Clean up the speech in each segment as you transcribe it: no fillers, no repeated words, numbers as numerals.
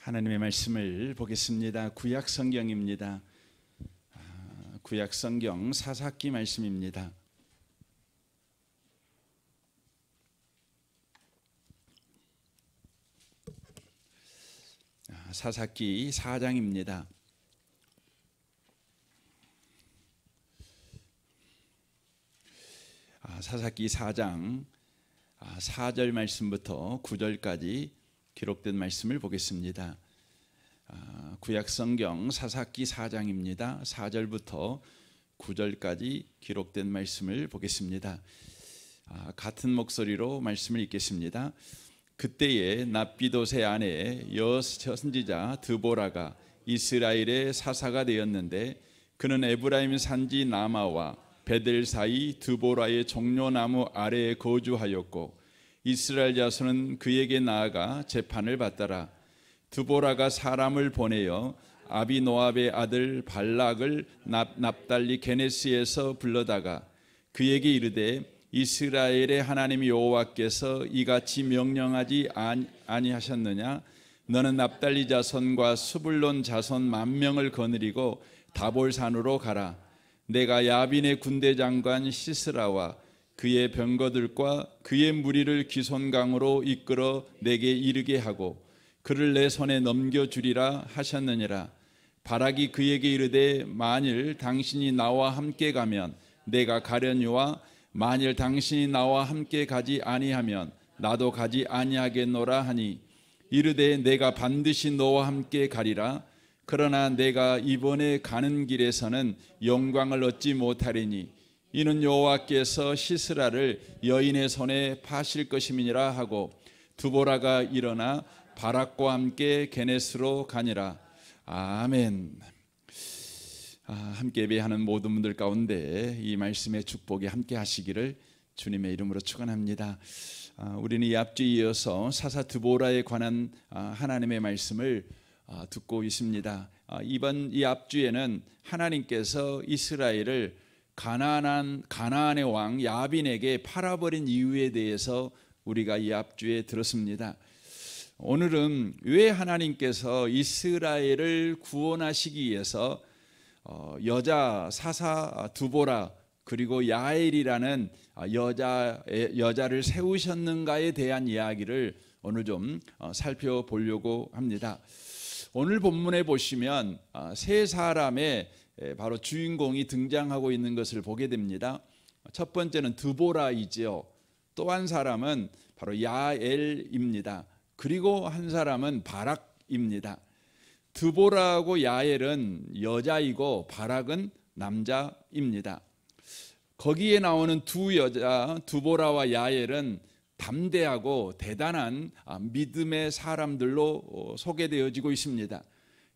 하나님의 말씀을 보겠습니다. 구약 성경입니다. 구약 성경 사사기 말씀입니다. 사사기 4장입니다. 사사기 4장 4절 말씀부터 9절까지 기록된 말씀을 보겠습니다. 구약 성경 사사기 4장입니다. 4절부터 9절까지 기록된 말씀을 보겠습니다. 같은 목소리로 말씀을 읽겠습니다. 그때에 납비도세 아내 여선지자 드보라가 이스라엘의 사사가 되었는데, 그는 에브라임 산지 나마와 베델 사이 드보라의 종려나무 아래에 거주하였고, 이스라엘 자손은 그에게 나아가 재판을 받더라. 드보라가 사람을 보내어 아비노압의 아들 발락을 납달리 게네스에서 불러다가 그에게 이르되, 이스라엘의 하나님 여호와께서 이같이 명령하지 아니하셨느냐? 너는 납달리 자손과 스불론 자손 10,000명을 거느리고 다볼산으로 가라. 내가 야빈의 군대 장관 시스라와 그의 병거들과 그의 무리를 기손강으로 이끌어 내게 이르게 하고 그를 내 손에 넘겨주리라 하셨느니라. 바락이 그에게 이르되, 만일 당신이 나와 함께 가면 내가 가려니와 만일 당신이 나와 함께 가지 아니하면 나도 가지 아니하겠노라 하니, 이르되 내가 반드시 너와 함께 가리라. 그러나 내가 이번에 가는 길에서는 영광을 얻지 못하리니 이는 여호와께서 시스라를 여인의 손에 파실 것임이니라 하고, 드보라가 일어나 바락과 함께 게네스로 가니라. 아멘. 함께 예배하는 모든 분들 가운데 이 말씀의 축복이 함께 하시기를 주님의 이름으로 축원합니다. 우리는 이 앞주에 이어서 사사 드보라에 관한 하나님의 말씀을 듣고 있습니다. 이번 이 앞주에는 하나님께서 이스라엘을 가나안의 왕 야빈에게 팔아버린 이유에 대해서 우리가 이 앞주에 들었습니다. 오늘은 왜 하나님께서 이스라엘을 구원하시기 위해서 여자 사사 드보라 그리고 야엘이라는 여자를 세우셨는가에 대한 이야기를 오늘 좀 살펴보려고 합니다. 오늘 본문에 보시면 세 사람의 바로 주인공이 등장하고 있는 것을 보게 됩니다. 첫 번째는 드보라이지요. 또 한 사람은 바로 야엘입니다. 그리고 한 사람은 바락입니다. 드보라하고 야엘은 여자이고 바락은 남자입니다. 거기에 나오는 두 여자 드보라와 야엘은 담대하고 대단한 믿음의 사람들로 소개되어지고 있습니다.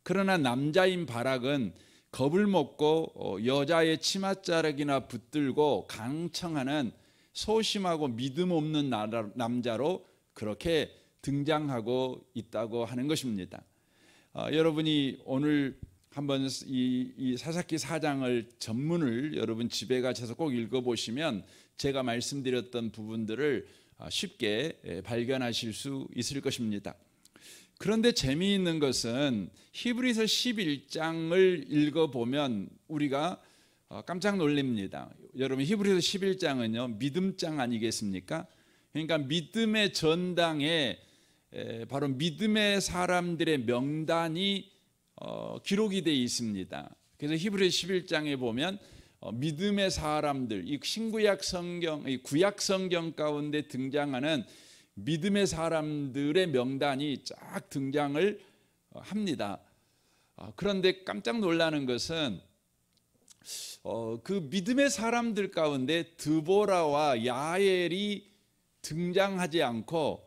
그러나 남자인 바락은 겁을 먹고 여자의 치맛자락이나 붙들고 강청하는 소심하고 믿음 없는 남자로 그렇게 등장하고 있다고 하는 것입니다. 여러분이 오늘 한번 이 사사기 4장을 전문을 여러분 집에 가셔서 꼭 읽어보시면 제가 말씀드렸던 부분들을 쉽게 발견하실 수 있을 것입니다. 그런데 재미있는 것은 히브리서 11장을 읽어보면 우리가 깜짝 놀랍니다. 여러분 히브리서 11장은요 믿음장 아니겠습니까? 그러니까 믿음의 전당에 바로 믿음의 사람들의 명단이 기록이 되어 있습니다. 그래서 히브리서 11장에 보면 믿음의 사람들, 이 신구약 성경, 이 구약 성경 가운데 등장하는 믿음의 사람들의 명단이 쫙 등장을 합니다. 그런데 깜짝 놀라는 것은 그 믿음의 사람들 가운데 드보라와 야엘이 등장하지 않고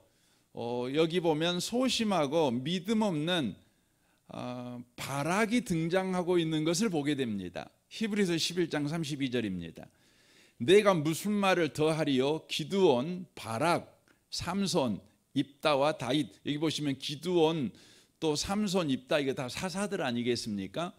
여기 보면 소심하고 믿음 없는 바락이 등장하고 있는 것을 보게 됩니다. 히브리서 11장 32절입니다. 내가 무슨 말을 더하리요? 기드온, 바락, 삼손, 입다와 다윗. 여기 보시면 기드온, 또 삼손, 입다, 이게 다 사사들 아니겠습니까?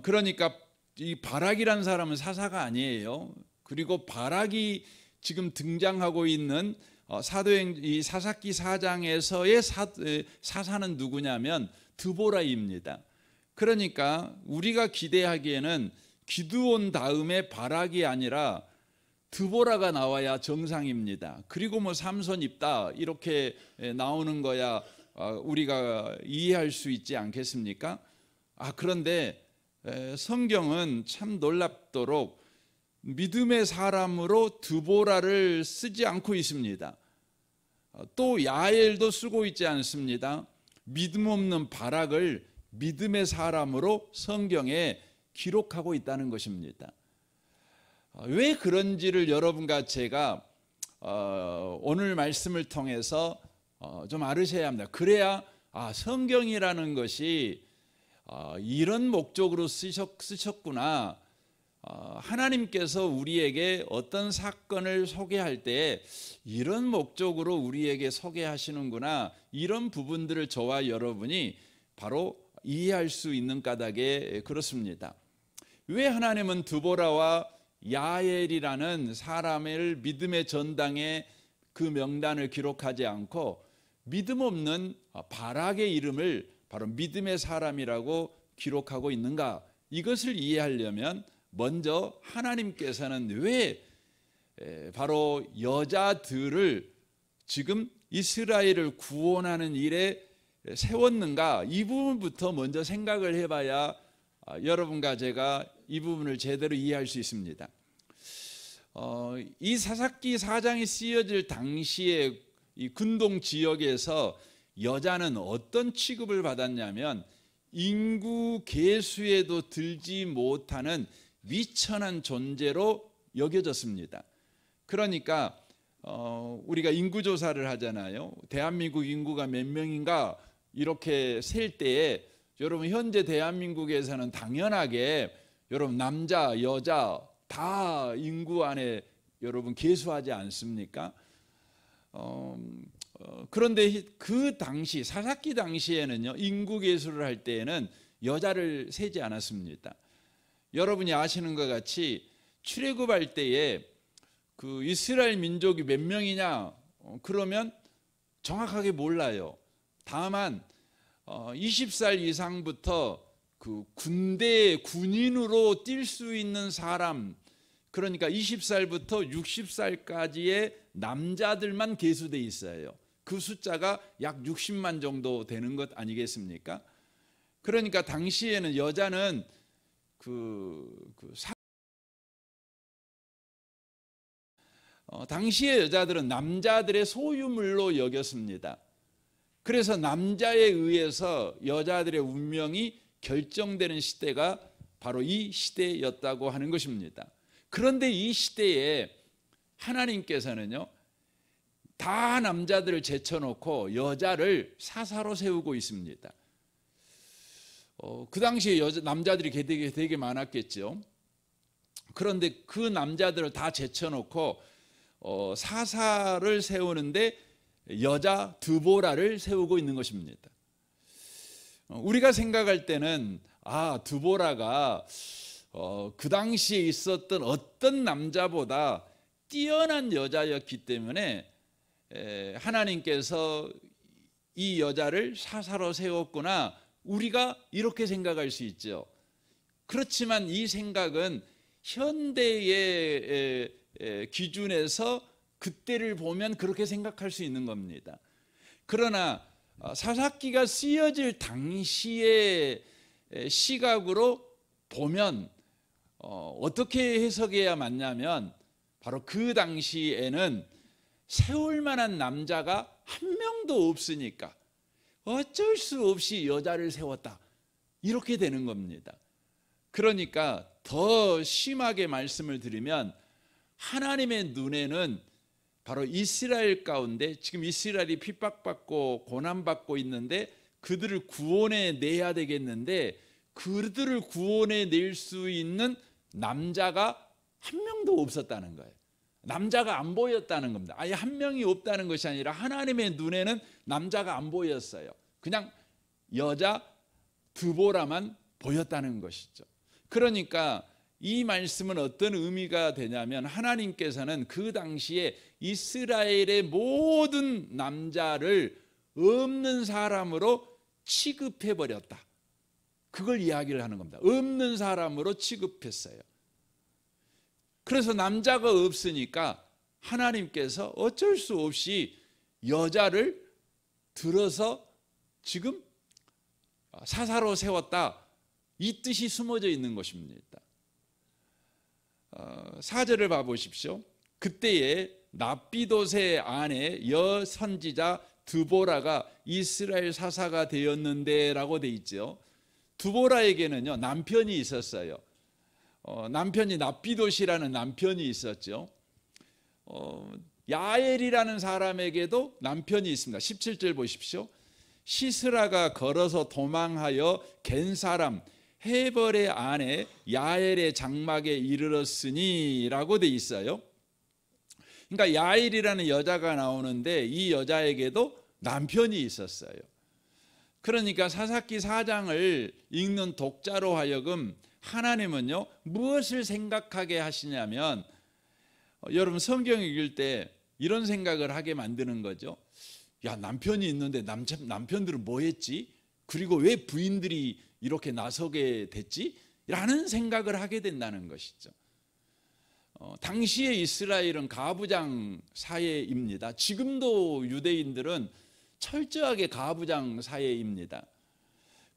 그러니까 이 바락이라는 사람은 사사가 아니에요. 그리고 바락이 지금 등장하고 있는 사도행 이 사사기 4장에서의 사사는 누구냐면 드보라입니다. 그러니까 우리가 기대하기에는 기드온 다음에 바락이 아니라 드보라가 나와야 정상입니다. 그리고 뭐 삼손 입다 이렇게 나오는 거야 우리가 이해할 수 있지 않겠습니까? 그런데 성경은 참 놀랍도록 믿음의 사람으로 드보라를 쓰지 않고 있습니다. 또 야엘도 쓰고 있지 않습니다. 믿음 없는 바락을 믿음의 사람으로 성경에 기록하고 있다는 것입니다. 왜 그런지를 여러분과 제가 오늘 말씀을 통해서 좀 알으셔야 합니다. 그래야 성경이라는 것이 이런 목적으로 쓰셨구나. 하나님께서 우리에게 어떤 사건을 소개할 때 이런 목적으로 우리에게 소개하시는구나. 이런 부분들을 저와 여러분이 바로 이해할 수 있는 까닭에 그렇습니다. 왜 하나님은 드보라와 야엘이라는 사람을 믿음의 전당에 그 명단을 기록하지 않고 믿음 없는 바락의 이름을 바로 믿음의 사람이라고 기록하고 있는가? 이것을 이해하려면 먼저 하나님께서는 왜 바로 여자들을 지금 이스라엘을 구원하는 일에 세웠는가? 이 부분부터 먼저 생각을 해봐야 여러분과 제가 이 부분을 제대로 이해할 수 있습니다. 이 사사기 4장이 쓰여질 당시에 이 근동 지역에서 여자는 어떤 취급을 받았냐면 인구 계수에도 들지 못하는 위천한 존재로 여겨졌습니다. 그러니까 우리가 인구조사를 하잖아요. 대한민국 인구가 몇 명인가 이렇게 셀 때에 여러분 현재 대한민국에서는 당연하게 여러분 남자 여자 다 인구 안에 여러분 계수하지 않습니까? 그런데 그 당시 사사기 당시에는요 인구 계수를 할 때에는 여자를 세지 않았습니다. 여러분이 아시는 것 같이 출애굽할 때에 그 이스라엘 민족이 몇 명이냐 그러면 정확하게 몰라요. 다만 20살 이상부터 그 군대 군인으로 뛸 수 있는 사람, 그러니까 20살부터 60살까지의 남자들만 계수돼 있어요. 그 숫자가 약 60만 정도 되는 것 아니겠습니까? 그러니까 당시에는 여자는 당시의 여자들은 남자들의 소유물로 여겼습니다. 그래서 남자에 의해서 여자들의 운명이 결정되는 시대가 바로 이 시대였다고 하는 것입니다. 그런데 이 시대에 하나님께서는요 다 남자들을 제쳐놓고 여자를 사사로 세우고 있습니다. 그 당시에 남자들이 되게 많았겠죠. 그런데 그 남자들을 다 제쳐놓고 사사를 세우는데 여자 드보라를 세우고 있는 것입니다. 우리가 생각할 때는 드보라가 그 당시에 있었던 어떤 남자보다 뛰어난 여자였기 때문에 하나님께서 이 여자를 사사로 세웠구나, 우리가 이렇게 생각할 수 있죠. 그렇지만 이 생각은 현대의 기준에서 그때를 보면 그렇게 생각할 수 있는 겁니다. 그러나 사사기가 쓰여질 당시의 시각으로 보면 어떻게 해석해야 맞냐면 바로 그 당시에는 세울 만한 남자가 한 명도 없으니까 어쩔 수 없이 여자를 세웠다, 이렇게 되는 겁니다. 그러니까 더 심하게 말씀을 드리면 하나님의 눈에는 바로 이스라엘 가운데 지금 이스라엘이 핍박받고 고난받고 있는데 그들을 구원해 내야 되겠는데 그들을 구원해 낼 수 있는 남자가 한 명도 없었다는 거예요. 남자가 안 보였다는 겁니다. 아예 한 명이 없다는 것이 아니라 하나님의 눈에는 남자가 안 보였어요. 그냥 여자 드보라만 보였다는 것이죠. 그러니까 이 말씀은 어떤 의미가 되냐면 하나님께서는 그 당시에 이스라엘의 모든 남자를 없는 사람으로 취급해 버렸다. 그걸 이야기를 하는 겁니다. 없는 사람으로 취급했어요. 그래서 남자가 없으니까 하나님께서 어쩔 수 없이 여자를 들어서 지금 사사로 세웠다. 이 뜻이 숨어져 있는 것입니다. 4절을 봐보십시오. 그때에 납비봇의 아내 여선지자 드보라가 이스라엘 사사가 되었는데 라고 돼 있죠. 드보라에게는요 남편이 있었어요. 남편이 납비봇이라는 남편이 있었죠. 야엘이라는 사람에게도 남편이 있습니다. 17절 보십시오. 시스라가 걸어서 도망하여 겐 사람 헤벌의 아내 야엘의 장막에 이르렀으니 라고 돼 있어요. 그러니까 야엘이라는 여자가 나오는데 이 여자에게도 남편이 있었어요. 그러니까 사사기 4장을 읽는 독자로 하여금 하나님은요 무엇을 생각하게 하시냐면, 여러분 성경 읽을 때 이런 생각을 하게 만드는 거죠. 야, 남편이 있는데 남편들은 뭐 했지? 그리고 왜 부인들이 이렇게 나서게 됐지? 라는 생각을 하게 된다는 것이죠. 당시의 이스라엘은 가부장 사회입니다. 지금도 유대인들은 철저하게 가부장 사회입니다.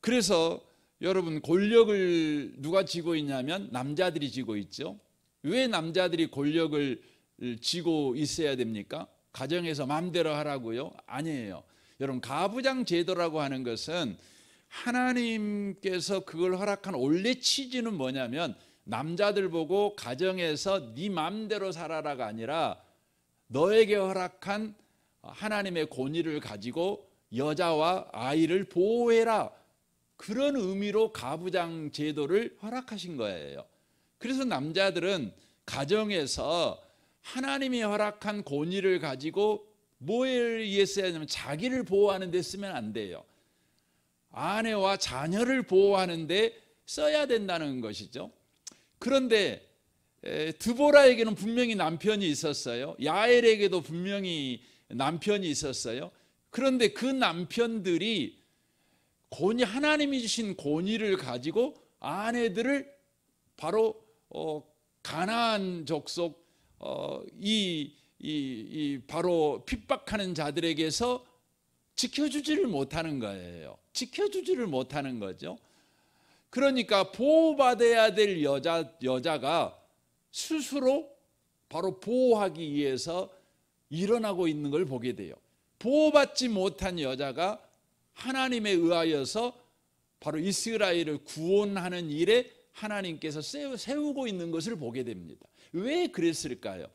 그래서 여러분 권력을 누가 쥐고 있냐면 남자들이 쥐고 있죠. 왜 남자들이 권력을 쥐고 있어야 됩니까? 가정에서 마음대로 하라고요? 아니에요. 여러분 가부장 제도라고 하는 것은 하나님께서 그걸 허락한 원래 취지는 뭐냐면 남자들 보고 가정에서 네 마음대로 살아라가 아니라 너에게 허락한 하나님의 권위를 가지고 여자와 아이를 보호해라, 그런 의미로 가부장 제도를 허락하신 거예요. 그래서 남자들은 가정에서 하나님이 허락한 권위를 가지고 뭐에 의해 써야 되냐면 자기를 보호하는 데 쓰면 안 돼요. 아내와 자녀를 보호하는 데 써야 된다는 것이죠. 그런데 드보라에게는 분명히 남편이 있었어요. 야엘에게도 분명히 남편이 있었어요. 그런데 그 남편들이 하나님이 주신 권위를 가지고 아내들을 바로 가나안 족속 바로 핍박하는 자들에게서 지켜주지를 못하는 거예요. 지켜주지를 못하는 거죠. 그러니까 보호받아야 될 여자가 스스로 바로 보호하기 위해서 일어나고 있는 걸 보게 돼요. 보호받지 못한 여자가 하나님에 의하여서 바로 이스라엘을 구원하는 일에 하나님께서 세우고 있는 것을 보게 됩니다. 왜 그랬을까요?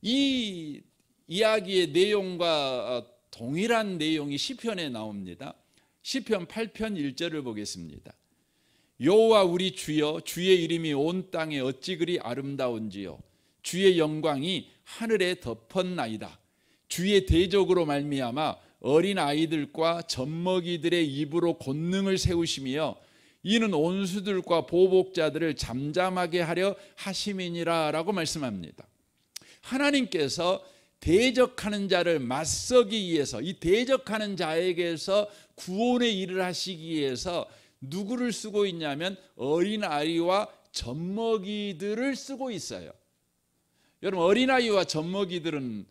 이 이야기의 내용과 동일한 내용이 시편에 나옵니다. 시편 8편 1절을 보겠습니다. 여호와 우리 주여, 주의 이름이 온 땅에 어찌 그리 아름다운지요. 주의 영광이 하늘에 덮었나이다. 주의 대적으로 말미암아 어린 아이들과 젖먹이들의 입으로 권능을 세우시며 이는 온수들과 보복자들을 잠잠하게 하려 하심이니라 라고 말씀합니다. 하나님께서 대적하는 자를 맞서기 위해서, 이 대적하는 자에게서 구원의 일을 하시기 위해서 누구를 쓰고 있냐면 어린아이와 젖먹이들을 쓰고 있어요. 여러분 어린아이와 젖먹이들은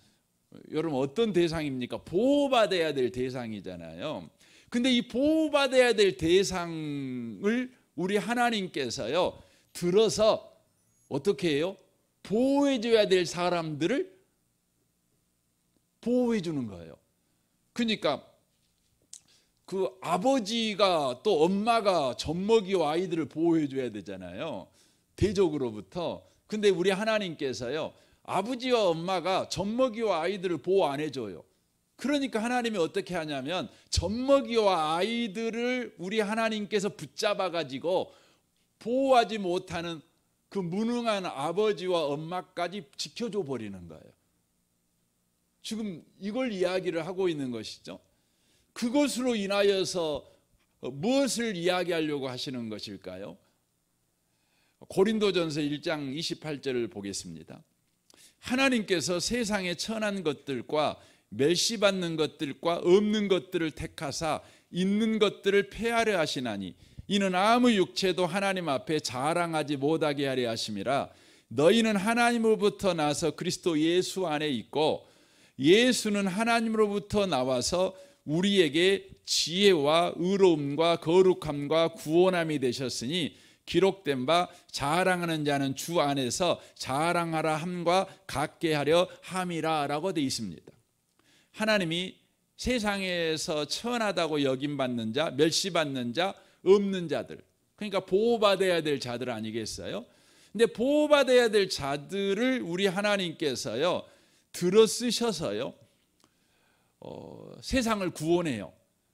여러분 어떤 대상입니까? 보호받아야 될 대상이잖아요. 근데 이 보호받아야 될 대상을 우리 하나님께서요 들어서 어떻게 해요? 보호해줘야 될 사람들을 보호해 주는 거예요. 그러니까 그 아버지가 또 엄마가 젖먹이와 아이들을 보호해 줘야 되잖아요. 대적으로부터. 근데 우리 하나님께서요 아버지와 엄마가 젖먹이와 아이들을 보호 안 해줘요. 그러니까 하나님이 어떻게 하냐면 젖먹이와 아이들을 우리 하나님께서 붙잡아 가지고 보호하지 못하는 그 무능한 아버지와 엄마까지 지켜줘 버리는 거예요. 지금 이걸 이야기를 하고 있는 것이죠. 그것으로 인하여서 무엇을 이야기하려고 하시는 것일까요? 고린도전서 1장 28절을 보겠습니다. 하나님께서 세상의 천한 것들과 멸시받는 것들과 없는 것들을 택하사 있는 것들을 폐하려 하시나니 이는 아무 육체도 하나님 앞에 자랑하지 못하게 하려 하심이라. 너희는 하나님으로부터 나서 그리스도 예수 안에 있고 예수는 하나님으로부터 나와서 우리에게 지혜와 의로움과 거룩함과 구원함이 되셨으니 기록된 바 자랑하는 자는 주 안에서 자랑하라 함과 같게 하려 함이라 라고 되어 있습니다. 하나님이 세상에서 천하다고 여김받는 자, 멸시받는 자, 없는 자들, 그러니까 보호받아야 될 자들 아니겠어요? 근데 보호받아야 될 자들을 우리 하나님께서요 들어쓰셔서요 세상을 구원해요.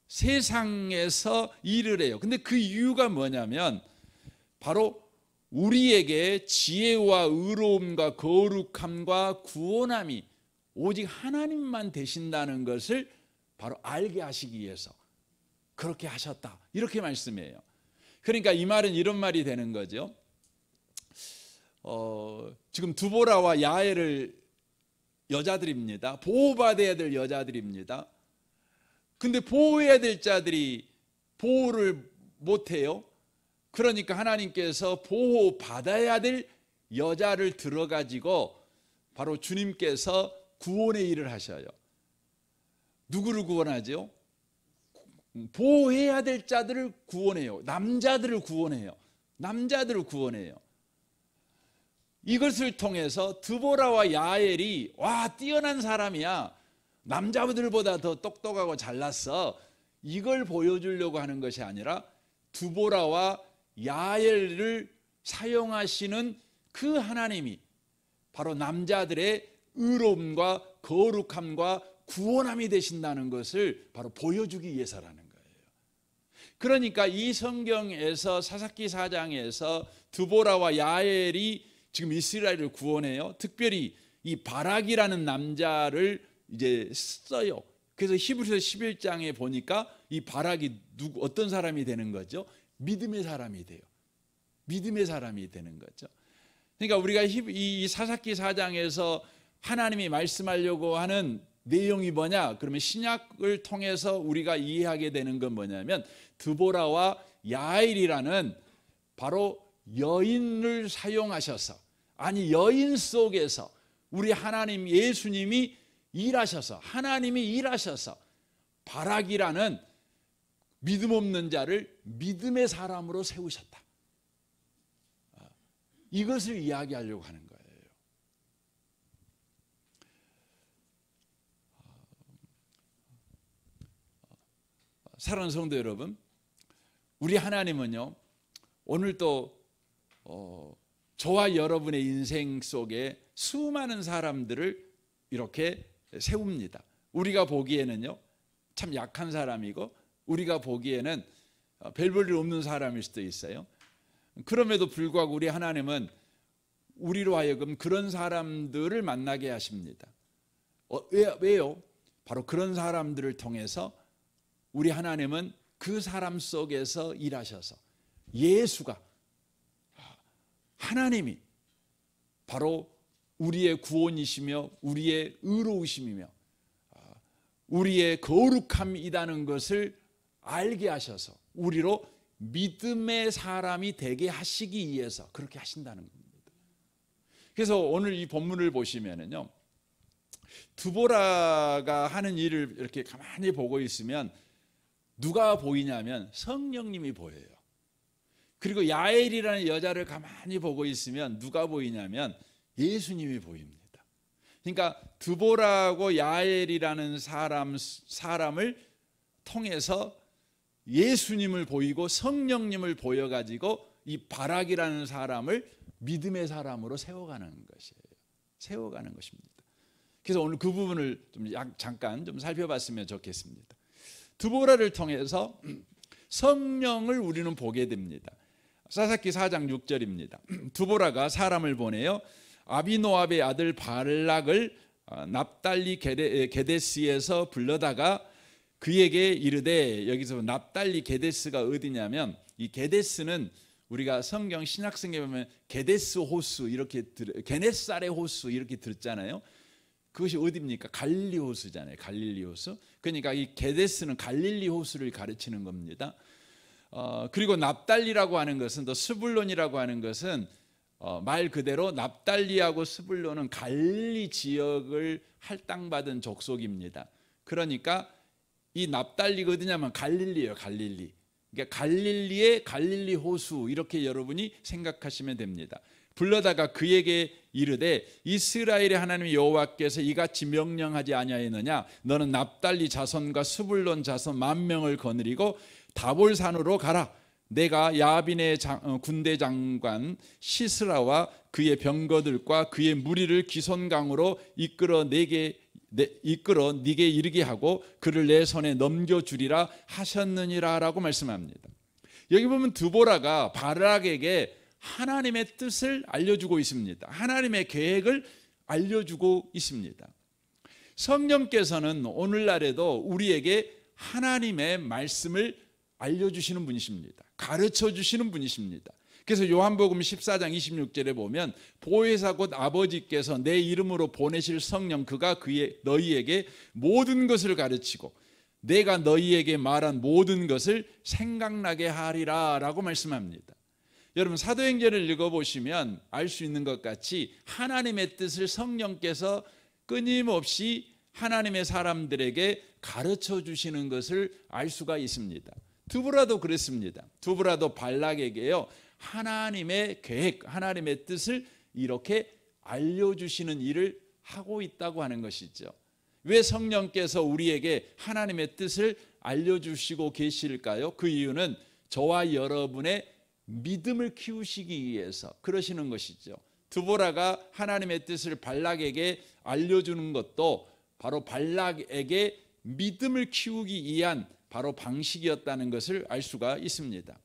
세상에서 일을 해요. 근데 그 이유가 뭐냐면 바로 우리에게 지혜와 의로움과 거룩함과 구원함이 오직 하나님만 되신다는 것을 바로 알게 하시기 위해서 그렇게 하셨다, 이렇게 말씀해요. 그러니까 이 말은 이런 말이 되는 거죠. 지금 두보라와 야엘을 여자들입니다. 보호받아야 될 여자들입니다. 근데 보호해야 될 자들이 보호를 못해요. 그러니까 하나님께서 보호받아야 될 여자를 들어가지고 바로 주님께서 구원의 일을 하셔요. 누구를 구원하죠? 보호해야 될 자들을 구원해요. 남자들을 구원해요. 남자들을 구원해요. 이것을 통해서 드보라와 야엘이 뛰어난 사람이야, 남자들보다 더 똑똑하고 잘났어, 이걸 보여주려고 하는 것이 아니라 드보라와 야엘을 사용하시는 그 하나님이 바로 남자들의 의로움과 거룩함과 구원함이 되신다는 것을 바로 보여주기 위해서라는 거예요. 그러니까 이 성경에서 사사기 4장에서 드보라와 야엘이 지금 이스라엘을 구원해요. 특별히 이 바락이라는 남자를 이제 써요. 그래서 히브리서 11장에 보니까 이 바락이 어떤 사람이 되는 거죠? 믿음의 사람이 돼요. 믿음의 사람이 되는 거죠. 그러니까 우리가 이 사사기 4장에서 하나님이 말씀하려고 하는 내용이 뭐냐? 그러면 신약을 통해서 우리가 이해하게 되는 건 뭐냐면 드보라와 야엘이라는 바로 여인을 사용하셔서, 아니 여인 속에서 우리 하나님 예수님이 일하셔서, 하나님이 일하셔서 바락이라는 믿음 없는 자를 믿음의 사람으로 세우셨다, 이것을 이야기하려고 하는 거예요. 사랑하는 성도 여러분, 우리 하나님은요 오늘 또 저와 여러분의 인생 속에 수많은 사람들을 이렇게 세웁니다. 우리가 보기에는요 참 약한 사람이고 우리가 보기에는 별 볼 일 없는 사람일 수도 있어요. 그럼에도 불구하고 우리 하나님은 우리로 하여금 그런 사람들을 만나게 하십니다. 왜요? 바로 그런 사람들을 통해서 우리 하나님은 그 사람 속에서 일하셔서 예수가, 하나님이 바로 우리의 구원이시며 우리의 의로우심이며 우리의 거룩함이라는 것을 알게 하셔서 우리로 믿음의 사람이 되게 하시기 위해서 그렇게 하신다는 겁니다. 그래서 오늘 이 본문을 보시면은요, 드보라가 하는 일을 이렇게 가만히 보고 있으면 누가 보이냐면 성령님이 보여요. 그리고 야엘이라는 여자를 가만히 보고 있으면 누가 보이냐면 예수님이 보입니다. 그러니까 드보라고 야엘이라는 사람을 통해서 예수님을 보이고 성령님을 보여가지고 이 바락이라는 사람을 믿음의 사람으로 세워가는 것이에요. 세워가는 것입니다. 그래서 오늘 그 부분을 잠깐 살펴봤으면 좋겠습니다. 드보라를 통해서 성령을 우리는 보게 됩니다. 사사기 4장 6절입니다. 드보라가 사람을 보내요 아비노압의 아들 발락을 납달리 게데스에서 불러다가 그에게 이르되, 여기서 납달리 게데스가 어디냐면 이 게데스는 우리가 성경 신약성경에 보면 게데스 호수 이렇게 게네사렛 호수 이렇게 들었잖아요. 그것이 어디입니까? 갈릴리 호수잖아요. 갈릴리 호수. 그러니까 이 게데스는 갈릴리 호수를 가르치는 겁니다. 그리고 납달리라고 하는 것은, 또 스불론이라고 하는 것은 말 그대로 납달리하고 스불론은 갈릴리 지역을 할당받은 족속입니다. 그러니까 이 납달리가 어디냐면 갈릴리예요. 갈릴리. 그러니까 갈릴리의 갈릴리 호수, 이렇게 여러분이 생각하시면 됩니다. 불러다가 그에게 이르되 이스라엘의 하나님 여호와께서 이같이 명령하지 아니하였느냐? 너는 납달리 자손과 스불론 자손 10,000명을 거느리고 다볼산으로 가라. 내가 야빈의 군대 장관 시스라와 그의 병거들과 그의 무리를 기손강으로 이끌어 네게 이르게 하고 그를 내 손에 넘겨주리라 하셨느니라 라고 말씀합니다. 여기 보면 드보라가 바락에게 하나님의 뜻을 알려주고 있습니다. 하나님의 계획을 알려주고 있습니다. 성령께서는 오늘날에도 우리에게 하나님의 말씀을 알려주시는 분이십니다. 가르쳐 주시는 분이십니다. 그래서 요한복음 14장 26절에 보면 보혜사 곧 아버지께서 내 이름으로 보내실 성령 그가 너희에게 모든 것을 가르치고 내가 너희에게 말한 모든 것을 생각나게 하리라 라고 말씀합니다. 여러분 사도행전을 읽어보시면 알 수 있는 것 같이 하나님의 뜻을 성령께서 끊임없이 하나님의 사람들에게 가르쳐 주시는 것을 알 수가 있습니다. 드보라도 그랬습니다. 드보라도 발락에게요 하나님의 계획, 하나님의 뜻을 이렇게 알려주시는 일을 하고 있다고 하는 것이죠. 왜 성령께서 우리에게 하나님의 뜻을 알려주시고 계실까요? 그 이유는 저와 여러분의 믿음을 키우시기 위해서 그러시는 것이죠. 드보라가 하나님의 뜻을 발락에게 알려주는 것도 바로 발락에게 믿음을 키우기 위한 바로 방식이었다는 것을 알 수가 있습니다.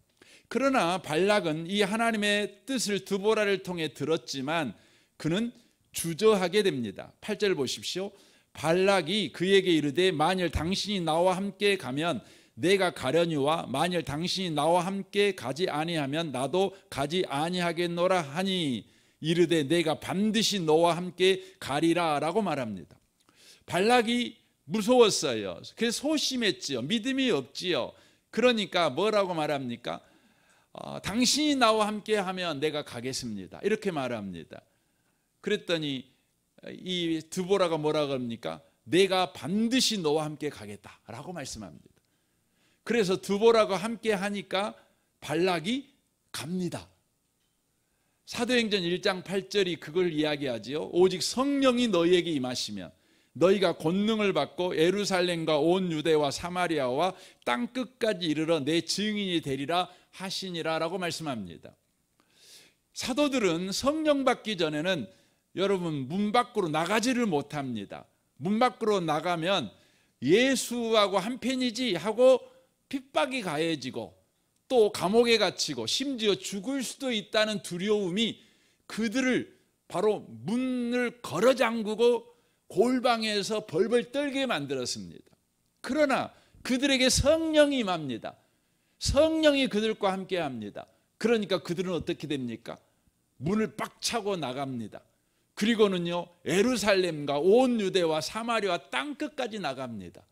그러나 발락은 이 하나님의 뜻을 드보라를 통해 들었지만 그는 주저하게 됩니다. 8절 보십시오. 발락이 그에게 이르되 만일 당신이 나와 함께 가면 내가 가려니와 만일 당신이 나와 함께 가지 아니하면 나도 가지 아니하겠노라 하니 이르되 내가 반드시 너와 함께 가리라 라고 말합니다. 발락이 무서웠어요. 그래서 소심했지요. 믿음이 없지요. 그러니까 뭐라고 말합니까? 당신이 나와 함께 하면 내가 가겠습니다. 이렇게 말합니다. 그랬더니 이 드보라가 뭐라고 합니까? 내가 반드시 너와 함께 가겠다라고 말씀합니다. 그래서 드보라가 함께 하니까 발락이 갑니다. 사도행전 1장 8절이 그걸 이야기하지요. 오직 성령이 너희에게 임하시면 너희가 권능을 받고 예루살렘과 온 유대와 사마리아와 땅 끝까지 이르러 내 증인이 되리라 하시니라 라고 말씀합니다. 사도들은 성령 받기 전에는 여러분 문 밖으로 나가지를 못합니다. 문 밖으로 나가면 예수하고 한편이지 하고 핍박이 가해지고 또 감옥에 갇히고 심지어 죽을 수도 있다는 두려움이 그들을 바로 문을 걸어 잠그고 골방에서 벌벌 떨게 만들었습니다. 그러나 그들에게 성령이 임합니다. 성령이 그들과 함께 합니다. 그러니까 그들은 어떻게 됩니까? 문을 빡 차고 나갑니다. 그리고는요 예루살렘과 온 유대와 사마리아 땅 끝까지 나갑니다.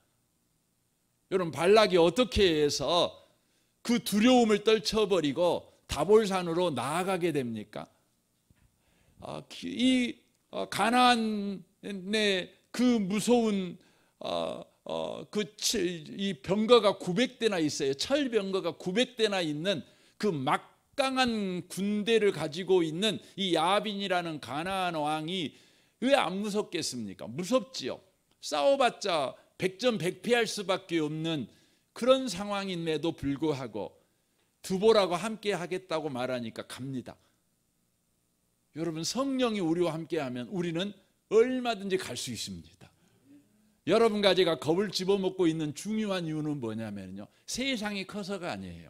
여러분 발락이 어떻게 해서 그 두려움을 떨쳐버리고 다볼산으로 나아가게 됩니까? 이 가나안의 그 무서운 이 병거가 900대나 있어요. 철병거가 900대나 있는 그 막강한 군대를 가지고 있는 이 야빈이라는 가나안 왕이 왜 안 무섭겠습니까? 무섭지요. 싸워봤자 백전백패할 수밖에 없는 그런 상황임에도 불구하고 드보라가 함께 하겠다고 말하니까 갑니다. 여러분 성령이 우리와 함께하면 우리는 얼마든지 갈 수 있습니다. 여러분과 제가 겁을 집어먹고 있는 중요한 이유는 뭐냐면요 세상이 커서가 아니에요.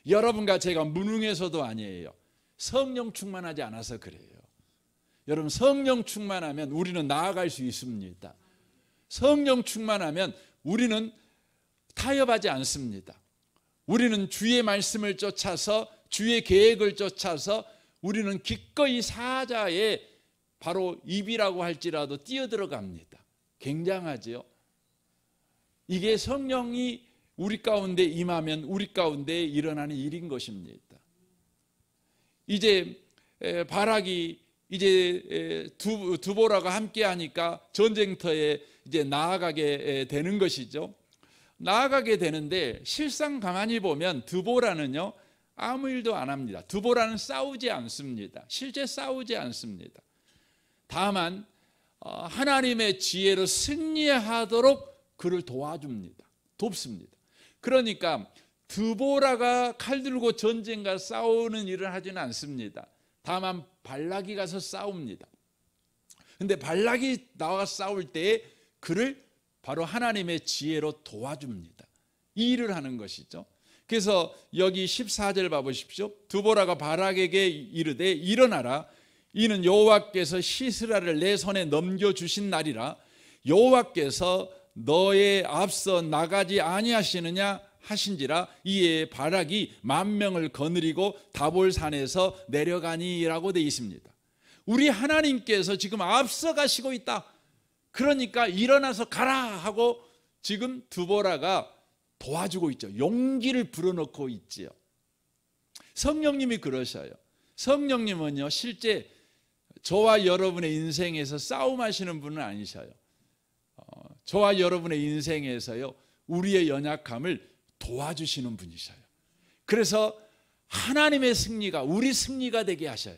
여러분과 제가 무능해서도 아니에요. 성령 충만하지 않아서 그래요. 여러분 성령 충만하면 우리는 나아갈 수 있습니다. 성령 충만하면 우리는 타협하지 않습니다. 우리는 주의 말씀을 쫓아서 주의 계획을 쫓아서 우리는 기꺼이 사자의 바로 입이라고 할지라도 뛰어들어갑니다. 굉장하지요. 이게 성령이 우리 가운데 임하면 우리 가운데 일어나는 일인 것입니다. 이제 바락이 이제 두보라가 함께 하니까 전쟁터에 이제 나아가게 되는 것이죠. 나아가게 되는데 실상 가만히 보면 드보라는요 아무 일도 안 합니다. 드보라는 싸우지 않습니다. 실제 싸우지 않습니다. 다만 하나님의 지혜로 승리하도록 그를 도와줍니다. 돕습니다. 그러니까 드보라가 칼 들고 전쟁과 싸우는 일을 하지는 않습니다. 다만 발락이 가서 싸웁니다. 근데 발락이 나와 싸울 때 그를 바로 하나님의 지혜로 도와줍니다. 이 일을 하는 것이죠. 그래서 여기 14절 봐보십시오. 드보라가 발락에게 이르되 일어나라. 이는 여호와께서 시스라를 내 손에 넘겨주신 날이라. 여호와께서 너의 앞서 나가지 아니하시느냐 하신지라. 이에 바락이 10,000명을 거느리고 다볼산에서 내려가니라고 되어 있습니다. 우리 하나님께서 지금 앞서 가시고 있다. 그러니까 일어나서 가라 하고 지금 드보라가 도와주고 있죠. 용기를 불어넣고 있지요. 성령님이 그러셔요. 성령님은요 실제 저와 여러분의 인생에서 싸움하시는 분은 아니셔요. 저와 여러분의 인생에서요 우리의 연약함을 도와주시는 분이셔요. 그래서 하나님의 승리가 우리 승리가 되게 하셔요.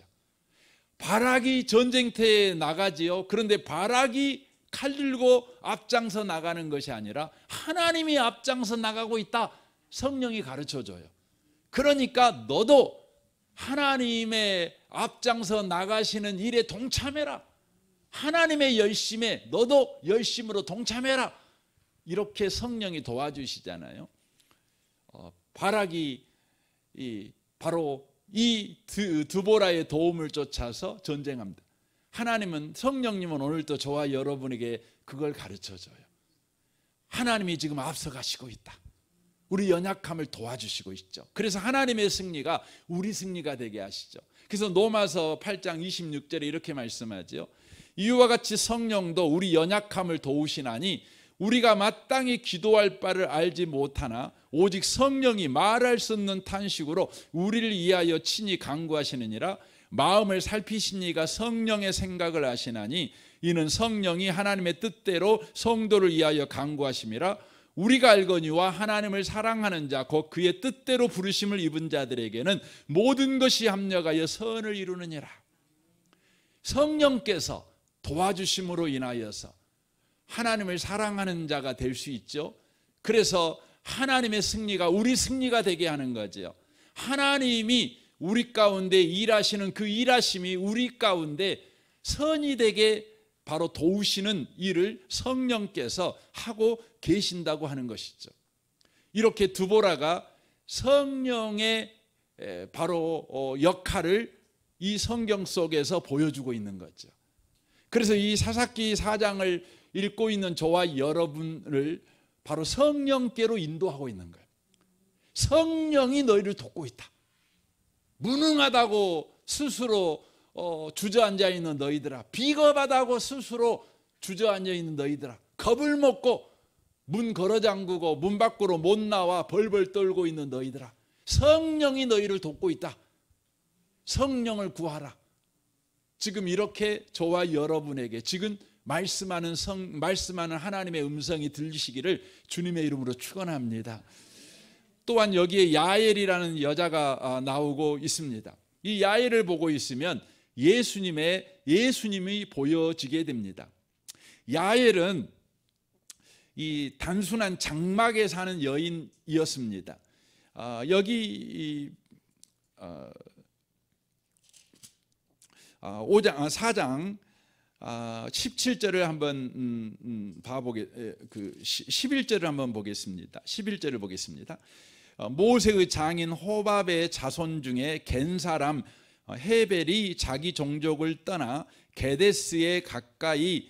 바락이 전쟁터에 나가지요. 그런데 바락이 칼 들고 앞장서 나가는 것이 아니라 하나님이 앞장서 나가고 있다. 성령이 가르쳐줘요. 그러니까 너도 하나님의 앞장서 나가시는 일에 동참해라. 하나님의 열심에 너도 열심으로 동참해라. 이렇게 성령이 도와주시잖아요. 바락이 바로 이 드보라의 도움을 쫓아서 전쟁합니다. 하나님은 성령님은 오늘도 저와 여러분에게 그걸 가르쳐줘요. 하나님이 지금 앞서가시고 있다. 우리 연약함을 도와주시고 있죠. 그래서 하나님의 승리가 우리 승리가 되게 하시죠. 그래서 로마서 8장 26절에 이렇게 말씀하죠. 이와 같이 성령도 우리 연약함을 도우시나니 우리가 마땅히 기도할 바를 알지 못하나 오직 성령이 말할 수 없는 탄식으로 우리를 위하여 친히 간구하시느니라. 마음을 살피신 이가 성령의 생각을 아시나니 이는 성령이 하나님의 뜻대로 성도를 위하여 간구하심이라. 우리가 알거니와 하나님을 사랑하는 자 곧 그의 뜻대로 부르심을 입은 자들에게는 모든 것이 합력하여 선을 이루느니라. 성령께서 도와주심으로 인하여서 하나님을 사랑하는 자가 될 수 있죠. 그래서 하나님의 승리가 우리 승리가 되게 하는 거죠. 하나님이 우리 가운데 일하시는 그 일하심이 우리 가운데 선이 되게 바로 도우시는 일을 성령께서 하고 계신다고 하는 것이죠. 이렇게 드보라가 성령의 바로 역할을 이 성경 속에서 보여주고 있는 거죠. 그래서 이 사사기 4장을 읽고 있는 저와 여러분을 바로 성령께로 인도하고 있는 거예요. 성령이 너희를 돕고 있다. 무능하다고 스스로 주저앉아 있는 너희들아, 비겁하다고 스스로 주저앉아 있는 너희들아, 겁을 먹고 문 걸어 잠그고 문 밖으로 못 나와 벌벌 떨고 있는 너희들아, 성령이 너희를 돕고 있다. 성령을 구하라. 지금 이렇게 저와 여러분에게 지금 말씀하는 하나님의 음성이 들리시기를 주님의 이름으로 축원합니다. 또한 여기에 야엘이라는 여자가 나오고 있습니다. 이 야엘을 보고 있으면 예수님이 보여지게 됩니다. 야엘은 이 단순한 장막에 사는 여인이었습니다. 여기 4장 17절을 한번 11절을 한번 보겠습니다. 11절을 보겠습니다. 모세의 장인 호밥의 자손 중에 겐 사람 헤벨이 자기 종족을 떠나 게데스에 가까이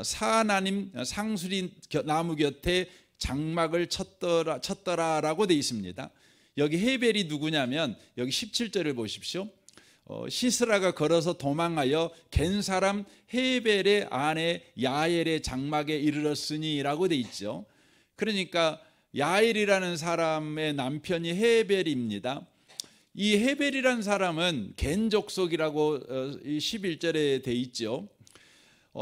사하나님 상수리 나무 곁에 장막을 쳤더라라고 되어 있습니다. 여기 헤벨이 누구냐면 여기 17절을 보십시오. 시스라가 걸어서 도망하여 겐 사람 헤벨의 아내 야엘의 장막에 이르렀으니라고 돼 있죠. 그러니까 야엘이라는 사람의 남편이 헤벨입니다. 이 헤벨이라는 사람은 겐 족속이라고 11절에 돼 있죠.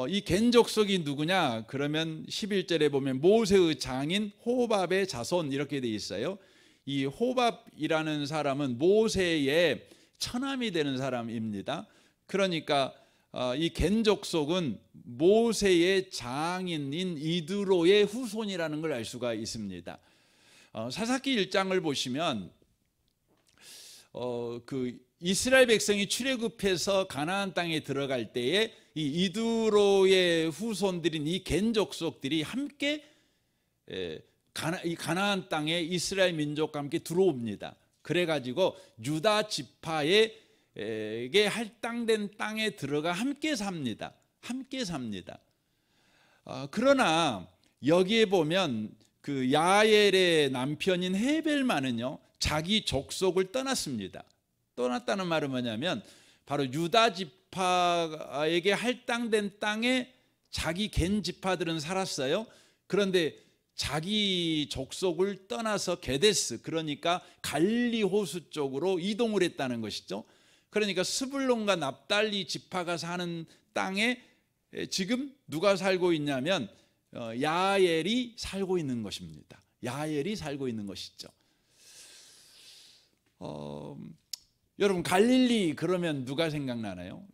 이 겐 족속이 누구냐? 그러면 11절에 보면 모세의 장인 호밥의 자손 이렇게 돼 있어요. 이 호밥이라는 사람은 모세의 처남이 되는 사람입니다. 그러니까 이 겐 족속은 모세의 장인인 이드로의 후손이라는 걸 알 수가 있습니다. 사사기 1장을 보시면 그 이스라엘 백성이 출애굽해서 가나안 땅에 들어갈 때에 이 이드로의 후손들인 이 겐 족속들이 함께 이 가나안 땅에 이스라엘 민족과 함께 들어옵니다. 그래가지고 유다 지파에게 할당된 땅에 들어가 함께 삽니다. 함께 삽니다. 그러나 여기에 보면 그 야엘의 남편인 헤벨만은요 자기 족속을 떠났습니다. 떠났다는 말은 뭐냐면 바로 유다 지파에게 할당된 땅에 자기 겐 지파들은 살았어요. 그런데 자기 족속을 떠나서 게데스, 그러니까 갈릴리 호수 쪽으로 이동을 했다는 것이죠. 그러니까 스불론과 납달리 지파가 사는 땅에 지금 누가 살고 있냐면 야엘이 살고 있는 것입니다. 야엘이 살고 있는 것이죠. 여러분 갈릴리 그러면 누가 생각나나요?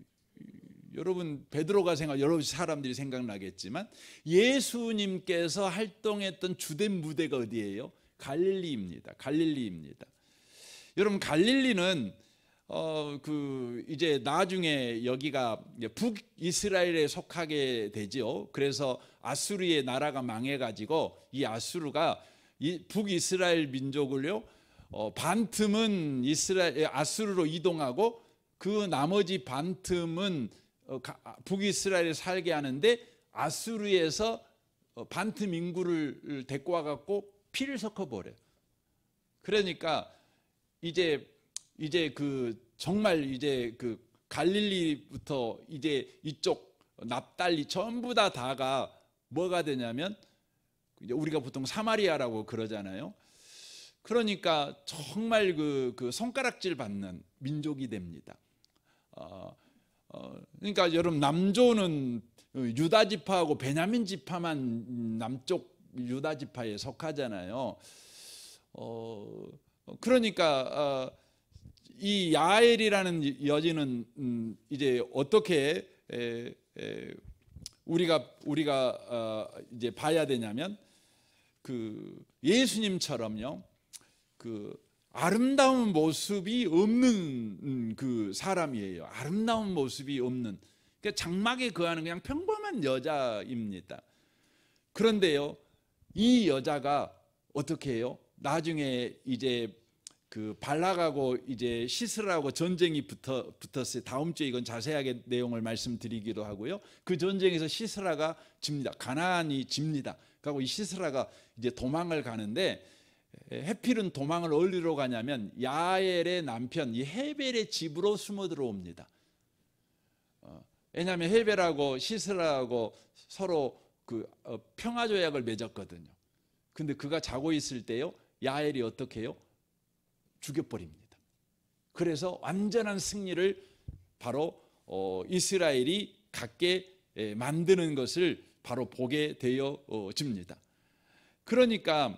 여러분 베드로가 여러 사람들이 생각나겠지만 예수님께서 활동했던 주된 무대가 어디예요? 갈릴리입니다. 갈릴리입니다. 여러분 갈릴리는 그 이제 나중에 여기가 북이스라엘에 속하게 되죠. 그래서 아수르의 나라가 망해가지고 이 아수르가 이 북이스라엘 민족을요 반틈은 아수르로 이동하고 그 나머지 반틈은 북이스라엘에 살게 하는데 아수르에서 반틈 인구를 데리고 와갖고 피를 섞어버려요. 그러니까 이제 그 정말 이제 그 갈릴리부터 이제 이쪽 납달리 전부 다가 뭐가 되냐면 이제 우리가 보통 사마리아라고 그러잖아요. 그러니까 정말 그 손가락질 받는 민족이 됩니다. 그러니까 여러분 남조는 유다 지파하고 베냐민 지파만 남쪽 유다 지파에 속하잖아요. 그러니까 이 야엘이라는 여인은 이제 어떻게 우리가 이제 봐야 되냐면 그 예수님처럼요. 그 아름다운 모습이 없는 그 사람이에요. 아름다운 모습이 없는. 그러니까 장막에 거하는 그냥 평범한 여자입니다. 그런데요, 이 여자가 어떻게 해요? 나중에 이제 그 발락하고 이제 시스라하고 전쟁이 붙었어요. 다음 주에 이건 자세하게 내용을 말씀드리기도 하고요. 그 전쟁에서 시스라가 집니다. 가나안이 집니다. 그리고 이 시스라가 이제 도망을 가는데 해필은 도망을 어디로 가냐면 야엘의 남편 이 헤벨의 집으로 숨어 들어옵니다. 왜냐하면 헤벨하고 시스라하고 서로 그 평화 조약을 맺었거든요. 근데 그가 자고 있을 때요 야엘이 어떻게 해요? 죽여버립니다. 그래서 완전한 승리를 바로 이스라엘이 갖게 만드는 것을 바로 보게 되어집니다. 그러니까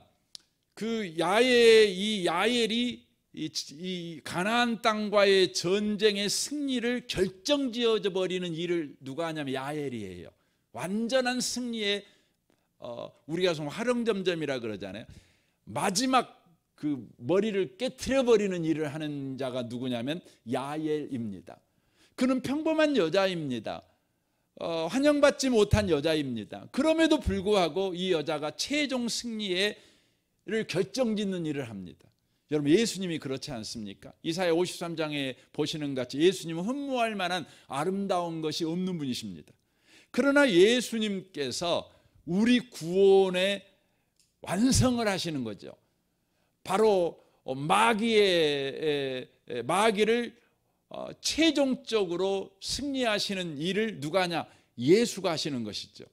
그 야엘이 이 가나안 땅과의 전쟁의 승리를 결정지어 버리는 일을 누가 하냐면 야엘이에요. 완전한 승리에 우리가 좀 화령점점이라 그러잖아요. 마지막 그 머리를 깨트려 버리는 일을 하는 자가 누구냐면 야엘입니다. 그는 평범한 여자입니다. 환영받지 못한 여자입니다. 그럼에도 불구하고 이 여자가 최종 승리를 결정짓는 일을 합니다. 여러분 예수님이 그렇지 않습니까? 이사야 53장에 보시는 같이 예수님은 흠모할 만한 아름다운 것이 없는 분이십니다. 그러나 예수님께서 우리 구원의 완성을 하시는 거죠. 바로 마귀를 최종적으로 승리하시는 일을 누가 하냐? 예수가 하시는 것이죠.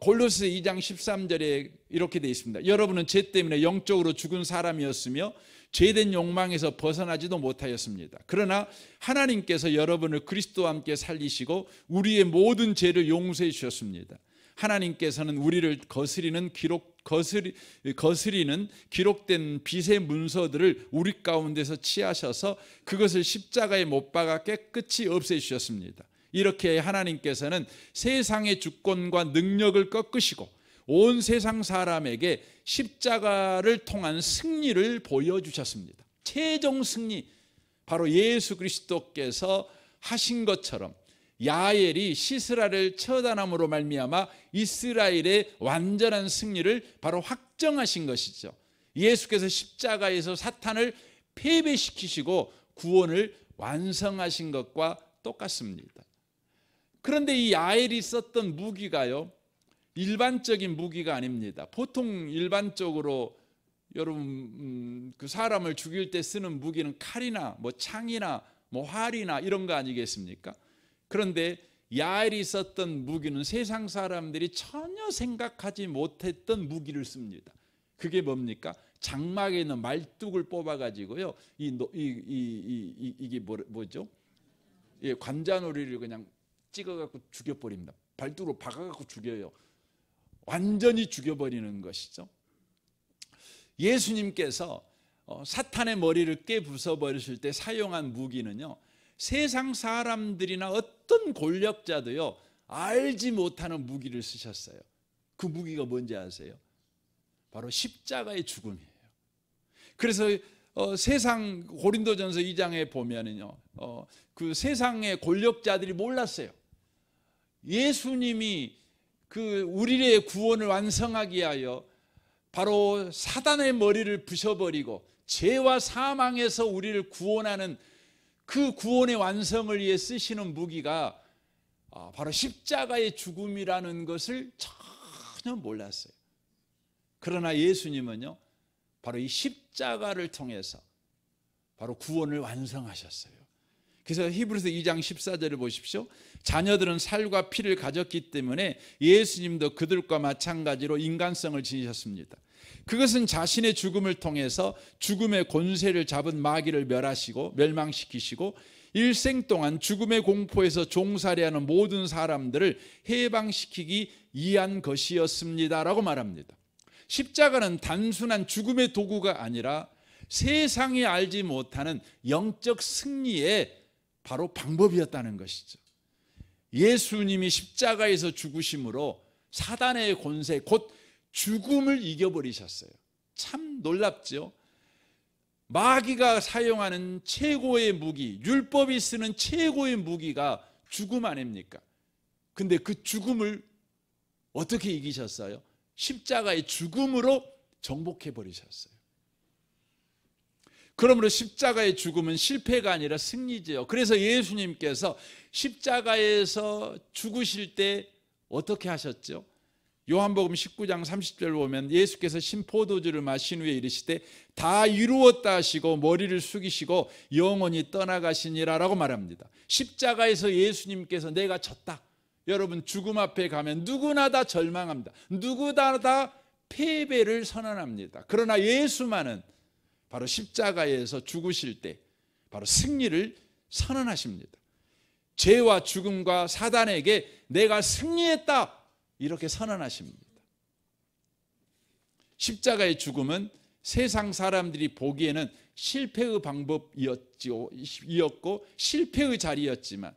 골로새 2장 13절에 이렇게 되어 있습니다. 여러분은 죄 때문에 영적으로 죽은 사람이었으며 죄된 욕망에서 벗어나지도 못하였습니다. 그러나 하나님께서 여러분을 그리스도와 함께 살리시고 우리의 모든 죄를 용서해 주셨습니다. 하나님께서는 우리를 거스리는 기록된 빚의 문서들을 우리 가운데서 치하셔서 그것을 십자가에 못 박아 깨끗이 없애주셨습니다. 이렇게 하나님께서는 세상의 주권과 능력을 꺾으시고 온 세상 사람에게 십자가를 통한 승리를 보여주셨습니다. 최종 승리, 바로 예수 그리스도께서 하신 것처럼 야엘이 시스라를 처단함으로 말미암아 이스라엘의 완전한 승리를 바로 확정하신 것이죠. 예수께서 십자가에서 사탄을 패배시키시고 구원을 완성하신 것과 똑같습니다. 그런데 이 야엘이 썼던 무기가요, 일반적인 무기가 아닙니다. 보통 일반적으로 여러분 그 사람을 죽일 때 쓰는 무기는 칼이나 뭐 창이나 뭐 활이나 이런 거 아니겠습니까? 그런데 야엘이 썼던 무기는 세상 사람들이 전혀 생각하지 못했던 무기를 씁니다. 그게 뭡니까? 장막에 있는 말뚝을 뽑아가지고요, 이게 뭐죠? 예, 관자놀이를 그냥 찍어갖고 죽여버립니다. 발뚝으로 박아갖고 죽여요. 완전히 죽여버리는 것이죠. 예수님께서 사탄의 머리를 깨부숴버리실 때 사용한 무기는요, 세상 사람들이나 어떤 권력자도요 알지 못하는 무기를 쓰셨어요. 그 무기가 뭔지 아세요? 바로 십자가의 죽음이에요. 그래서 세상 고린도전서 2장에 보면은요, 그 세상의 권력자들이 몰랐어요. 예수님이 그 우리의 구원을 완성하기 위하여 바로 사단의 머리를 부셔버리고 죄와 사망에서 우리를 구원하는 그 구원의 완성을 위해 쓰시는 무기가 바로 십자가의 죽음이라는 것을 전혀 몰랐어요. 그러나 예수님은요, 바로 이 십자가를 통해서 바로 구원을 완성하셨어요. 그래서 히브리서 2장 14절을 보십시오. 자녀들은 살과 피를 가졌기 때문에 예수님도 그들과 마찬가지로 인간성을 지니셨습니다. 그것은 자신의 죽음을 통해서 죽음의 권세를 잡은 마귀를 멸망시키시고 일생 동안 죽음의 공포에서 종살이하는 모든 사람들을 해방시키기 위한 것이었습니다라고 말합니다. 십자가는 단순한 죽음의 도구가 아니라 세상이 알지 못하는 영적 승리의 바로 방법이었다는 것이죠. 예수님이 십자가에서 죽으심으로 사단의 권세, 곧 죽음을 이겨버리셨어요. 참 놀랍죠. 마귀가 사용하는 최고의 무기, 율법이 쓰는 최고의 무기가 죽음 아닙니까? 근데 그 죽음을 어떻게 이기셨어요? 십자가의 죽음으로 정복해버리셨어요. 그러므로 십자가의 죽음은 실패가 아니라 승리지요. 그래서 예수님께서 십자가에서 죽으실 때 어떻게 하셨죠? 요한복음 19장 30절 보면 예수께서 신포도주를 마신 후에 이르시되 다 이루었다 하시고 머리를 숙이시고 영원히 떠나가시니라라고 말합니다. 십자가에서 예수님께서 내가 졌다. 여러분 죽음 앞에 가면 누구나 다 절망합니다. 누구나 다 패배를 선언합니다. 그러나 예수만은 바로 십자가에서 죽으실 때 바로 승리를 선언하십니다. 죄와 죽음과 사단에게 내가 승리했다 이렇게 선언하십니다. 십자가의 죽음은 세상 사람들이 보기에는 실패의 방법이었고 실패의 자리였지만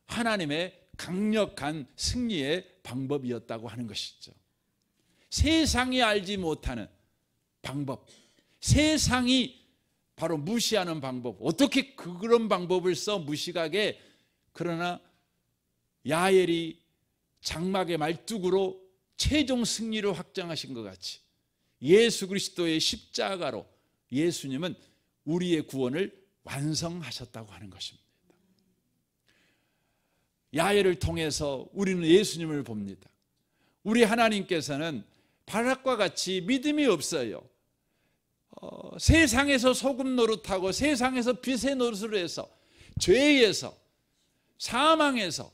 하나님의 강력한 승리의 방법이었다고 하는 것이죠. 세상이 알지 못하는 방법, 세상이 바로 무시하는 방법, 어떻게 그런 방법을 써 무식하게, 그러나 야엘이 장막의 말뚝으로 최종 승리를 확정하신 것 같이 예수 그리스도의 십자가로 예수님은 우리의 구원을 완성하셨다고 하는 것입니다. 야엘을 통해서 우리는 예수님을 봅니다. 우리 하나님께서는 바락과 같이 믿음이 없어요. 세상에서 소금 노릇하고 세상에서 빛의 노릇을 해서 죄에서 사망에서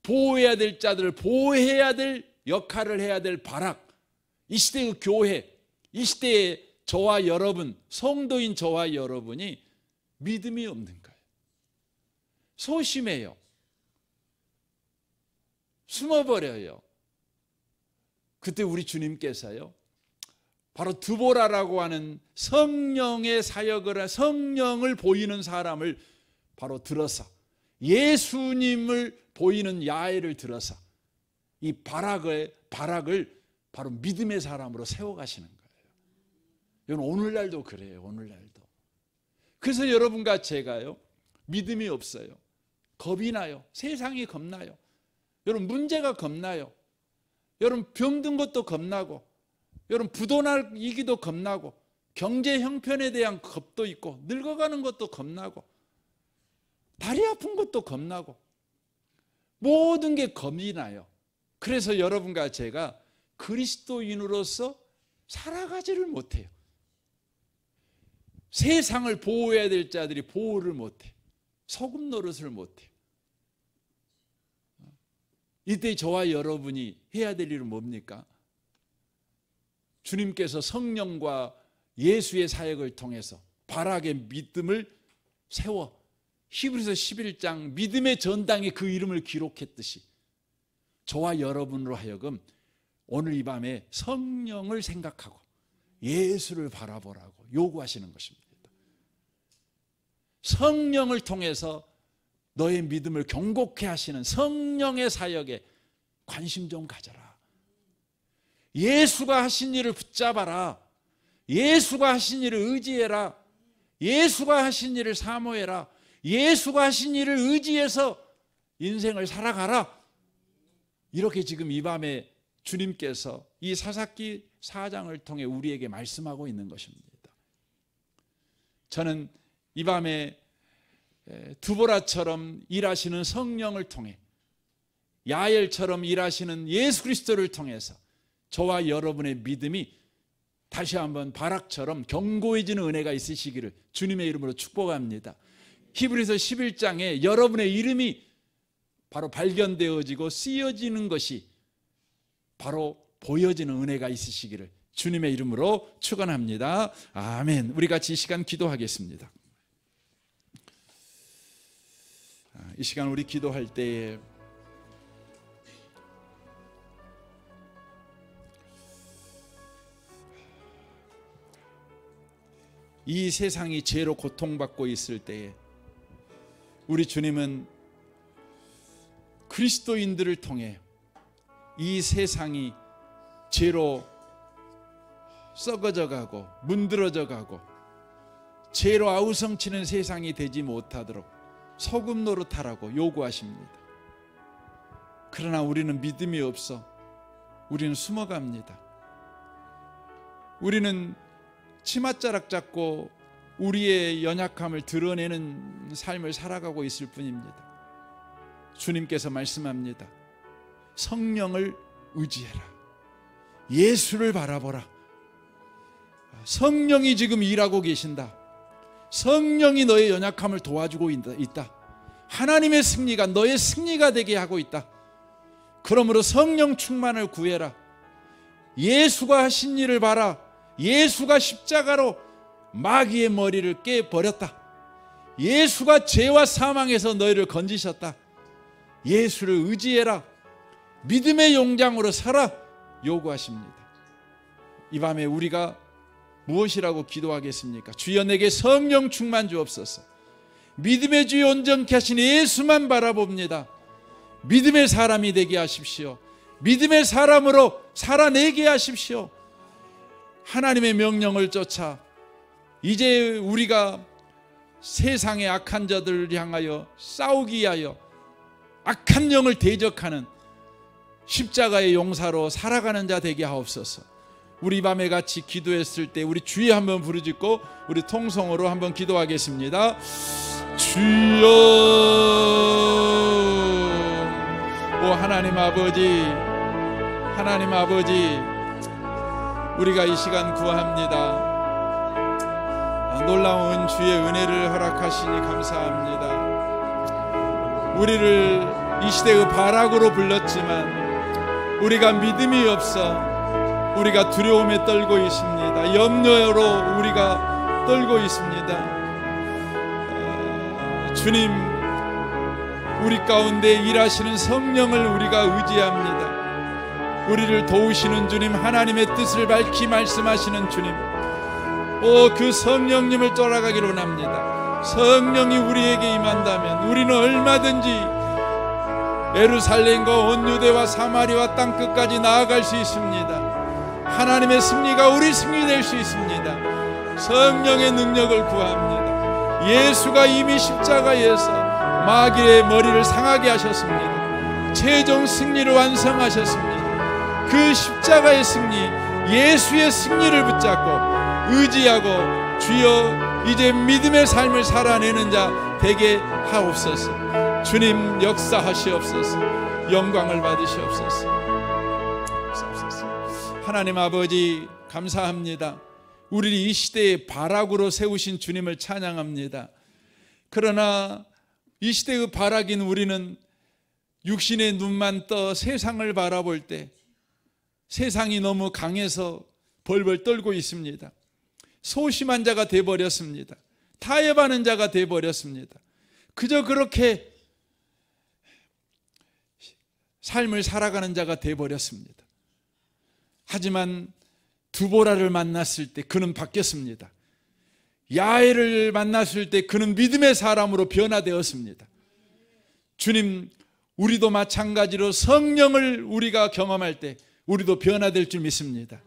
보호해야 될 자들을 보호해야 될 역할을 해야 될 바락, 이 시대의 교회, 이 시대의 저와 여러분, 성도인 저와 여러분이 믿음이 없는 거예요. 소심해요. 숨어버려요. 그때 우리 주님께서요, 바로 드보라라고 하는 성령의 사역을, 성령을 보이는 사람을 바로 들어서, 예수님을 보이는 야훼를 들어서 이 바락을 바로 믿음의 사람으로 세워가시는 거예요. 이건 오늘날도 그래요. 오늘날도. 그래서 여러분과 제가요, 믿음이 없어요. 겁이 나요. 세상이 겁나요. 여러분, 문제가 겁나요. 여러분, 병든 것도 겁나고, 여러분, 부도나기도 겁나고, 경제 형편에 대한 겁도 있고, 늙어가는 것도 겁나고, 다리 아픈 것도 겁나고, 모든 게 겁이 나요. 그래서 여러분과 제가 그리스도인으로서 살아가지를 못해요. 세상을 보호해야 될 자들이 보호를 못해요. 소금 노릇을 못해요. 이때 저와 여러분이 해야 될 일은 뭡니까? 주님께서 성령과 예수의 사역을 통해서 바락의 믿음을 세워 히브리서 11장 믿음의 전당에 그 이름을 기록했듯이 저와 여러분으로 하여금 오늘 이 밤에 성령을 생각하고 예수를 바라보라고 요구하시는 것입니다. 성령을 통해서 너의 믿음을 경고케 하시는 성령의 사역에 관심 좀 가져라. 예수가 하신 일을 붙잡아라. 예수가 하신 일을 의지해라. 예수가 하신 일을 사모해라. 예수가 하신 일을 의지해서 인생을 살아가라. 이렇게 지금 이 밤에 주님께서 이 사사기 4장을 통해 우리에게 말씀하고 있는 것입니다. 저는 이 밤에 드보라처럼 일하시는 성령을 통해, 야엘처럼 일하시는 예수 그리스도를 통해서 저와 여러분의 믿음이 다시 한번 바락처럼 견고해지는 은혜가 있으시기를 주님의 이름으로 축복합니다. 히브리서 11장에 여러분의 이름이 바로 발견되어지고 쓰여지는 것이 바로 보여지는 은혜가 있으시기를 주님의 이름으로 축원합니다. 아멘. 우리 같이 이 시간 기도하겠습니다. 이 시간 우리 기도할 때에 이 세상이 죄로 고통받고 있을 때에 우리 주님은 그리스도인들을 통해 이 세상이 죄로 썩어져 가고 문드러져 가고 죄로 아우성치는 세상이 되지 못하도록 소금 노릇하라고 요구하십니다. 그러나 우리는 믿음이 없어 우리는 숨어갑니다. 우리는 치맛자락 잡고 우리의 연약함을 드러내는 삶을 살아가고 있을 뿐입니다. 주님께서 말씀합니다. 성령을 의지해라. 예수를 바라보라. 성령이 지금 일하고 계신다. 성령이 너의 연약함을 도와주고 있다. 하나님의 승리가 너의 승리가 되게 하고 있다. 그러므로 성령 충만을 구해라. 예수가 하신 일을 봐라. 예수가 십자가로 마귀의 머리를 깨버렸다. 예수가 죄와 사망에서 너희를 건지셨다. 예수를 의지해라. 믿음의 용장으로 살아 요구하십니다. 이 밤에 우리가 무엇이라고 기도하겠습니까? 주여 내게 성령 충만 주옵소서. 믿음의 주여 온전케 하신 예수만 바라봅니다. 믿음의 사람이 되게 하십시오. 믿음의 사람으로 살아내게 하십시오. 하나님의 명령을 쫓아 이제 우리가 세상의 악한 자들을 향하여 싸우기 위하여 악한 영을 대적하는 십자가의 용사로 살아가는 자 되게 하옵소서. 우리 밤에 같이 기도했을 때 우리 주여 한번 부르짖고 우리 통성으로 한번 기도하겠습니다. 주여. 오 하나님 아버지, 하나님 아버지, 우리가 이 시간 구합니다. 놀라운 주의 은혜를 허락하시니 감사합니다. 우리를 이 시대의 바락으로 불렀지만 우리가 믿음이 없어 우리가 두려움에 떨고 있습니다. 염려로 우리가 떨고 있습니다. 주님, 우리 가운데 일하시는 성령을 우리가 의지합니다. 우리를 도우시는 주님, 하나님의 뜻을 밝히 말씀하시는 주님, 그 성령님을 쫓아가기로 원합니다. 성령이 우리에게 임한다면 우리는 얼마든지 예루살렘과 온 유대와 사마리아 땅끝까지 나아갈 수 있습니다. 하나님의 승리가 우리 승리 될 수 있습니다. 성령의 능력을 구합니다. 예수가 이미 십자가에서 마귀의 머리를 상하게 하셨습니다. 최종 승리를 완성하셨습니다. 그 십자가의 승리, 예수의 승리를 붙잡고 의지하고 주여 이제 믿음의 삶을 살아내는 자 되게 하옵소서. 주님 역사하시옵소서. 영광을 받으시옵소서. 하나님 아버지 감사합니다. 우리를 이 시대의 바락으로 세우신 주님을 찬양합니다. 그러나 이 시대의 바락인 우리는 육신의 눈만 떠 세상을 바라볼 때 세상이 너무 강해서 벌벌 떨고 있습니다. 소심한 자가 되어버렸습니다. 타협하는 자가 되어버렸습니다. 그저 그렇게 삶을 살아가는 자가 되어버렸습니다. 하지만 두보라를 만났을 때 그는 바뀌었습니다. 야엘을 만났을 때 그는 믿음의 사람으로 변화되었습니다. 주님, 우리도 마찬가지로 성령을 우리가 경험할 때 우리도 변화될 줄 믿습니다.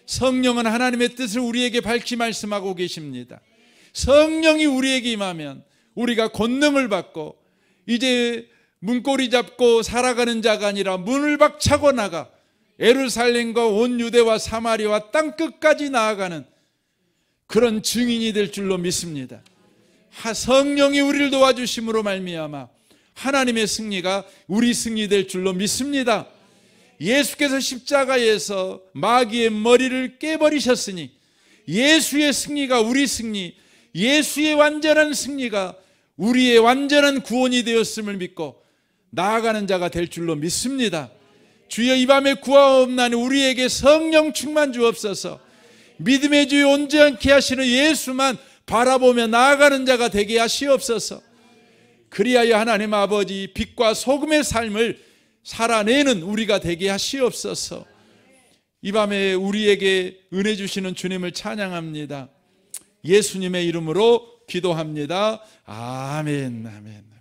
성령은 하나님의 뜻을 우리에게 밝히 말씀하고 계십니다. 성령이 우리에게 임하면 우리가 권능을 받고 이제 문고리 잡고 살아가는 자가 아니라 문을 박차고 나가 예루살렘과 온 유대와 사마리아와 땅끝까지 나아가는 그런 증인이 될 줄로 믿습니다. 성령이 우리를 도와주심으로 말미암아 하나님의 승리가 우리 승리 될 줄로 믿습니다. 예수께서 십자가에서 마귀의 머리를 깨버리셨으니 예수의 승리가 우리 승리, 예수의 완전한 승리가 우리의 완전한 구원이 되었음을 믿고 나아가는 자가 될 줄로 믿습니다. 주여, 이 밤에 구하옵나니 우리에게 성령 충만 주옵소서. 믿음의 주여 온전케 하시는 예수만 바라보며 나아가는 자가 되게 하시옵소서. 그리하여 하나님 아버지 빛과 소금의 삶을 살아내는 우리가 되게 하시옵소서. 이 밤에 우리에게 은혜 주시는 주님을 찬양합니다. 예수님의 이름으로 기도합니다. 아멘, 아멘.